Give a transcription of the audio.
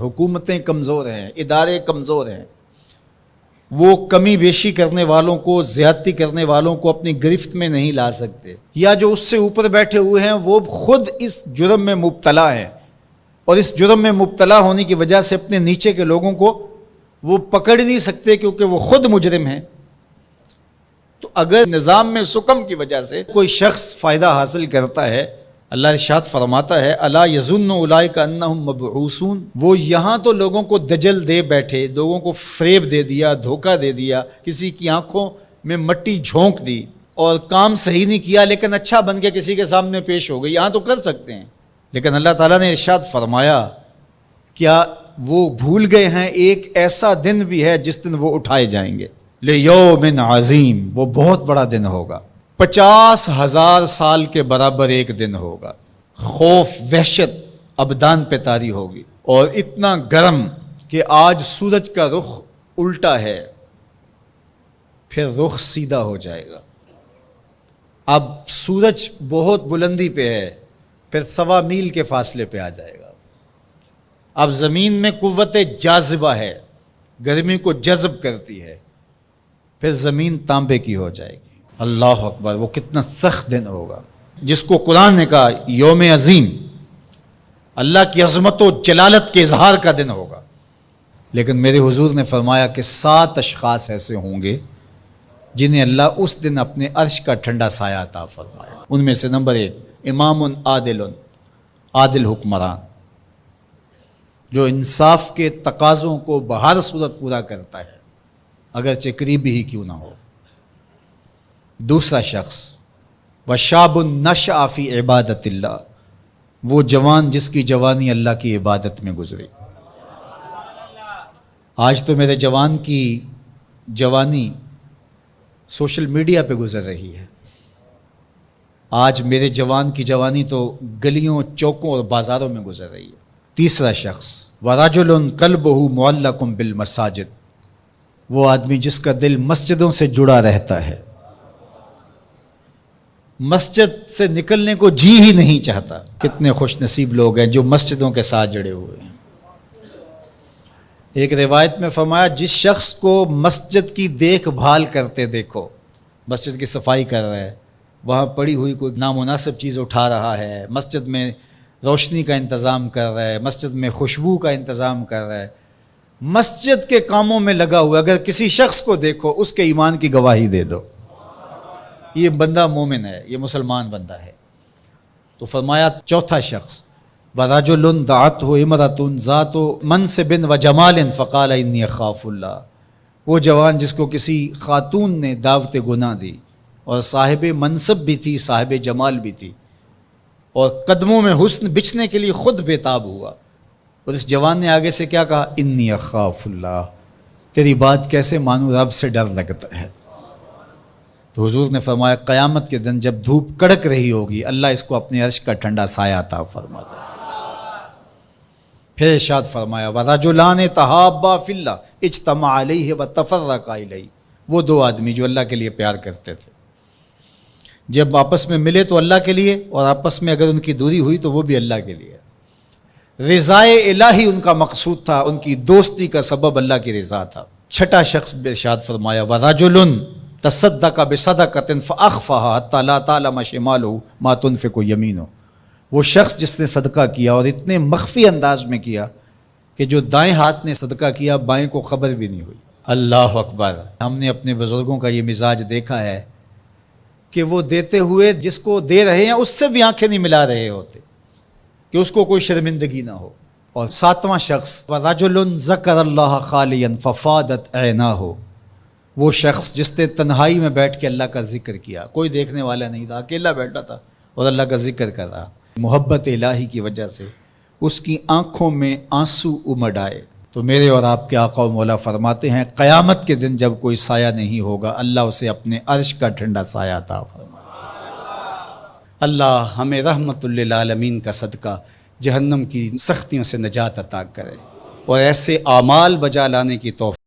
حکومتیں کمزور ہیں، ادارے کمزور ہیں، وہ کمی بیشی کرنے والوں کو، زیادتی کرنے والوں کو اپنی گرفت میں نہیں لا سکتے، یا جو اس سے اوپر بیٹھے ہوئے ہیں وہ خود اس جرم میں مبتلا ہیں، اور اس جرم میں مبتلا ہونے کی وجہ سے اپنے نیچے کے لوگوں کو وہ پکڑ نہیں سکتے کیونکہ وہ خود مجرم ہیں۔ تو اگر نظام میں سکم کی وجہ سے کوئی شخص فائدہ حاصل کرتا ہے، اللہ ارشاد فرماتا ہے الا یظن اولئک انہم مبعوثون، وہ یہاں تو لوگوں کو دجل دے بیٹھے، لوگوں کو فریب دے دیا، دھوکہ دے دیا، کسی کی آنکھوں میں مٹی جھونک دی اور کام صحیح نہیں کیا لیکن اچھا بن کے کسی کے سامنے پیش ہو گئی، یہاں تو کر سکتے ہیں، لیکن اللہ تعالیٰ نے ارشاد فرمایا کیا وہ بھول گئے ہیں ایک ایسا دن بھی ہے جس دن وہ اٹھائے جائیں گے، لیوم عظیم، وہ بہت بڑا دن ہوگا، 50,000 سال کے برابر ایک دن ہوگا، خوف وحشت ابدان پہ طاری ہوگی، اور اتنا گرم کہ آج سورج کا رخ الٹا ہے، پھر رخ سیدھا ہو جائے گا، اب سورج بہت بلندی پہ ہے، پھر 1.25 میل کے فاصلے پہ آ جائے گا، اب زمین میں قوت جاذبہ ہے، گرمی کو جذب کرتی ہے، پھر زمین تانبے کی ہو جائے گی۔ اللہ اکبر، وہ کتنا سخت دن ہوگا جس کو قرآن نے کہا یوم عظیم، اللہ کی عظمت و جلالت کے اظہار کا دن ہوگا، لیکن میرے حضور نے فرمایا کہ 7 اشخاص ایسے ہوں گے جنہیں اللہ اس دن اپنے عرش کا ٹھنڈا سایہ عطا فرمایا۔ ان میں سے نمبر 1 امام عادل، عادل حکمران جو انصاف کے تقاضوں کو بہر صورت پورا کرتا ہے اگرچہ قریبی ہی کیوں نہ ہو۔ دوسرا شخص وشاب نشأ فی عبادت اللہ، وہ جوان جس کی جوانی اللہ کی عبادت میں گزری۔ آج تو میرے جوان کی جوانی سوشل میڈیا پہ گزر رہی ہے، آج میرے جوان کی جوانی تو گلیوں چوکوں اور بازاروں میں گزر رہی ہے۔ تیسرا شخص ورجل قلبہ معلق بالمساجد، وہ آدمی جس کا دل مسجدوں سے جڑا رہتا ہے، مسجد سے نکلنے کو جی ہی نہیں چاہتا۔ کتنے خوش نصیب لوگ ہیں جو مسجدوں کے ساتھ جڑے ہوئے ہیں۔ ایک روایت میں فرمایا جس شخص کو مسجد کی دیکھ بھال کرتے دیکھو، مسجد کی صفائی کر رہا ہے، وہاں پڑی ہوئی کوئی نامناسب چیز اٹھا رہا ہے، مسجد میں روشنی کا انتظام کر رہا ہے، مسجد میں خوشبو کا انتظام کر رہا ہے، مسجد کے کاموں میں لگا ہوا، اگر کسی شخص کو دیکھو اس کے ایمان کی گواہی دے دو، یہ بندہ مومن ہے، یہ مسلمان بندہ ہے۔ تو فرمایا چوتھا شخص وَرَجُلٌ دَعَتْهُ امْرَأَةٌ ذَاتُ مَنْصِبٍ وَجَمَالٍ فَقَالَ إِنِّي أَخَافُ اللَّهَ، وہ جوان جس کو کسی خاتون نے دعوت گناہ دی اور صاحب منصب بھی تھی، صاحب جمال بھی تھی، اور قدموں میں حسن بچھنے کے لیے خود بےتاب ہوا، اور اس جوان نے آگے سے کیا کہا انی اخاف اللہ، تیری بات کیسے مانوں، رب سے ڈر لگتا ہے۔ تو حضور نے فرمایا قیامت کے دن جب دھوپ کڑک رہی ہوگی اللہ اس کو اپنے عرش کا ٹھنڈا سایہ عطا فرما دے۔ پھر ارشاد فرمایا وَرَجُلَانِ تَحَابَّا فِي اللَّهِ اجْتَمَعَا عَلَيْهِ وَتَفَرَّقَا إِلَيْهِ، وہ 2 آدمی جو اللہ کے لیے پیار کرتے تھے، جب آپس میں ملے تو اللہ کے لیے، اور آپس میں اگر ان کی دوری ہوئی تو وہ بھی اللہ کے لیے۔ رضائے الہی ان کا مقصود تھا، ان کی دوستی کا سبب اللہ کی رضا تھا۔ چھٹا شخص ارشاد فرمایا وَرَجُلٌ تَصَدَّقَ بِصَدَقَةٍ فَأَخْفَاهَا حَتَّى لَا تَعْلَمَ شِمَالُهُ مَا تُنْفِقُ يَمِينُهُ، وہ شخص جس نے صدقہ کیا اور اتنے مخفی انداز میں کیا کہ جو دائیں ہاتھ نے صدقہ کیا بائیں کو خبر بھی نہیں ہوئی۔ اللہ اکبر، ہم نے اپنے بزرگوں کا یہ مزاج دیکھا ہے کہ وہ دیتے ہوئے جس کو دے رہے ہیں اس سے بھی آنکھیں نہیں ملا رہے ہوتے کہ اس کو کوئی شرمندگی نہ ہو۔ اور 7واں شخص وَرَجُلٌ ذَكَرَ اللَّهَ خَالِيًا فَفَاضَتْ عَيْنَاهُ، وہ شخص جس نے تنہائی میں بیٹھ کے اللہ کا ذکر کیا، کوئی دیکھنے والا نہیں تھا، اکیلا بیٹھا تھا اور اللہ کا ذکر کر رہا، محبت الہی کی وجہ سے اس کی آنکھوں میں آنسو امڑ آئے۔ تو میرے اور آپ کے آقا و مولا فرماتے ہیں قیامت کے دن جب کوئی سایہ نہیں ہوگا اللہ اسے اپنے عرش کا ٹھنڈا سایہ عطا فرمائے۔ اللہ ہمیں رحمت للعالمین کا صدقہ جہنم کی سختیوں سے نجات عطا کرے اور ایسے اعمال بجا لانے کی توفیق